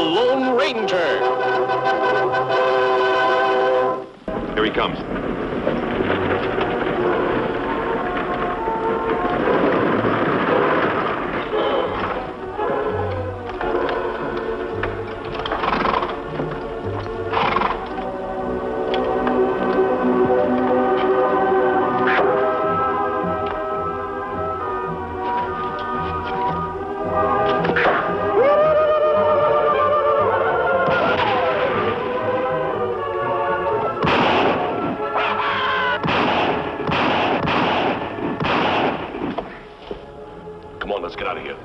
Lone Ranger. Here he comes. Let's get out of here.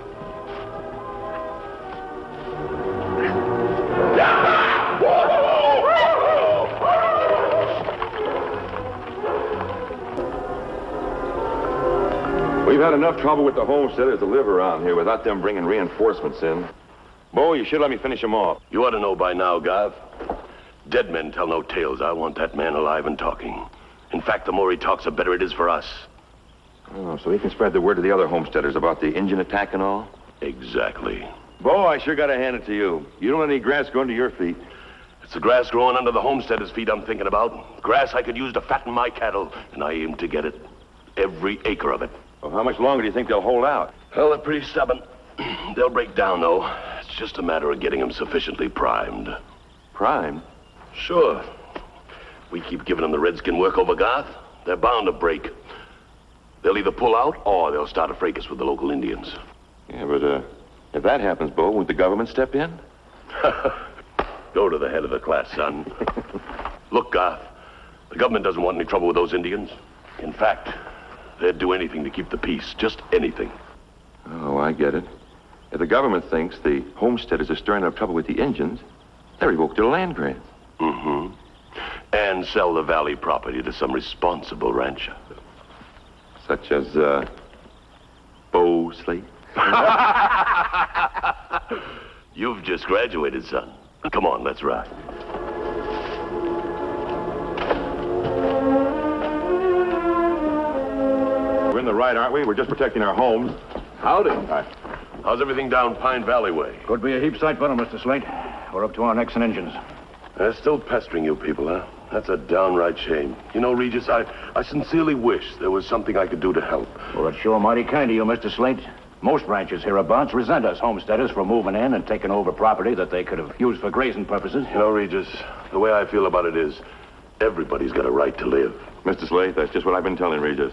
We've had enough trouble with the homesteaders to live around here without them bringing reinforcements in. Bo, you should let me finish them off. You ought to know by now, Gav. Dead men tell no tales. I want that man alive and talking. In fact, the more he talks, the better it is for us. Oh, so he can spread the word to the other homesteaders about the Indian attack and all? Exactly. Bo, I sure gotta hand it to you. You don't let any grass go under your feet. It's the grass growing under the homesteaders' feet I'm thinking about. Grass I could use to fatten my cattle, and I aim to get it. Every acre of it. Well, how much longer do you think they'll hold out? Well, they're pretty stubborn. They'll break down, though. It's just a matter of getting them sufficiently primed. Primed? Sure. We keep giving them the redskin work over Garth. They're bound to break. They'll either pull out, or they'll start a fracas with the local Indians. Yeah, but, if that happens, Bo, won't the government step in? Go to the head of the class, son. Look, Garth, the government doesn't want any trouble with those Indians. In fact, they'd do anything to keep the peace. Just anything. Oh, I get it. If the government thinks the homesteaders are stirring up trouble with the Indians, they revoke their land grants. Mm-hmm. And sell the valley property to some responsible rancher. Such as, Bo Slate? You've just graduated, son. Come on, let's ride. We're in the right, aren't we? We're just protecting our homes. Howdy. Hi. How's everything down Pine Valley way? Could be a heap sight better, Mr. Slate. We're up to our necks in engines. They're still pestering you people, huh? That's a downright shame. You know, Regis, I sincerely wish there was something I could do to help. Well, that's sure mighty kind of you, Mr. Slate. Most ranchers hereabouts resent us homesteaders for moving in and taking over property that they could have used for grazing purposes. You know, Regis, the way I feel about it is everybody's got a right to live. Mr. Slate, that's just what I've been telling Regis.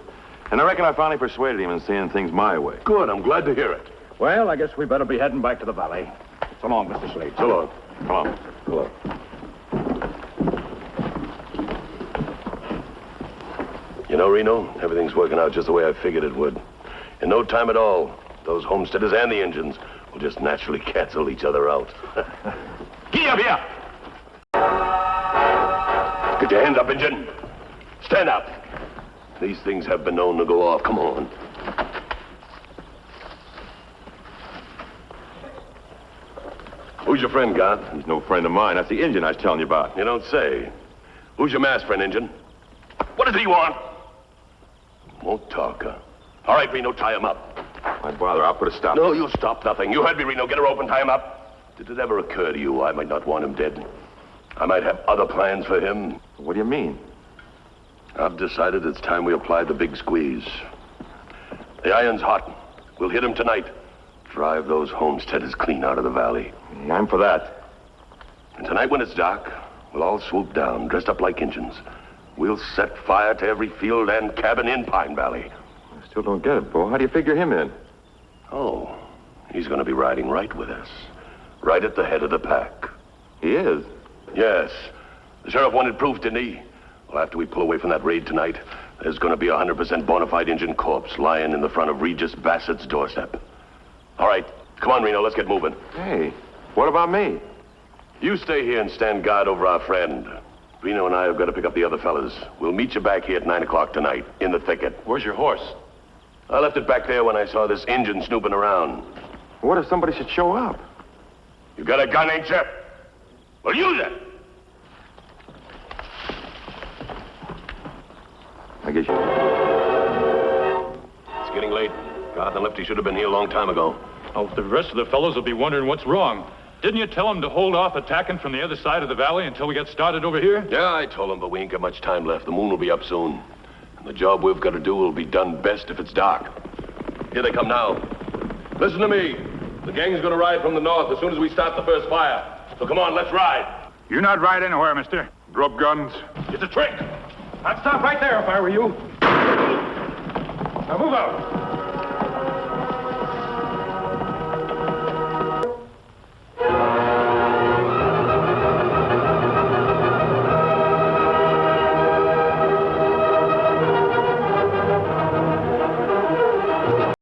And I reckon I finally persuaded him in seeing things my way. Good, I'm glad to hear it. Well, I guess we better be heading back to the valley. So long, Mr. Slate. So long. Come on. Hello. You know, Reno, everything's working out just the way I figured it would. In no time at all, those homesteaders and the Indians will just naturally cancel each other out. Get up here! Get your hands up, Injun. Stand up. These things have been known to go off. Come on. Who's your friend, God? He's no friend of mine. That's the Indian I was telling you about. You don't say. Who's your masked friend, Injun? What does he want? Won't talk, huh? All right, Reno, tie him up. Why bother? I'll put a stop. No, you'll stop nothing. You heard me, Reno. Get a rope and tie him up. Did it ever occur to you I might not want him dead? I might have other plans for him. What do you mean? I've decided it's time we apply the big squeeze. The iron's hot. We'll hit him tonight. Drive those homesteaders clean out of the valley. I'm for that. And tonight when it's dark, we'll all swoop down, dressed up like Indians. We'll set fire to every field and cabin in Pine Valley. I still don't get it, Bo. How do you figure him in? Oh, he's going to be riding right with us. Right at the head of the pack. He is? Yes. The sheriff wanted proof, didn't he? Well, after we pull away from that raid tonight, there's going to be a 100% bona fide Indian corpse lying in the front of Regis Bassett's doorstep. All right. Come on, Reno. Let's get moving. Hey, what about me? You stay here and stand guard over our friend. Reno and I have got to pick up the other fellas. We'll meet you back here at 9 o'clock tonight, in the thicket. Where's your horse? I left it back there when I saw this Indian snooping around. What if somebody should show up? You got a gun, ain't you? Well, use it. I guess you... It's getting late. Garth and Lefty should have been here a long time ago. Oh, the rest of the fellows will be wondering what's wrong. Didn't you tell them to hold off attacking from the other side of the valley until we get started over here? Yeah, I told them, but we ain't got much time left. The moon will be up soon. And the job we've got to do will be done best if it's dark. Here they come now. Listen to me. The gang's gonna ride from the north as soon as we start the first fire. So come on, let's ride. You're not right anywhere, mister. Drop guns. It's a trick. I'd stop right there if I were you. Now move out.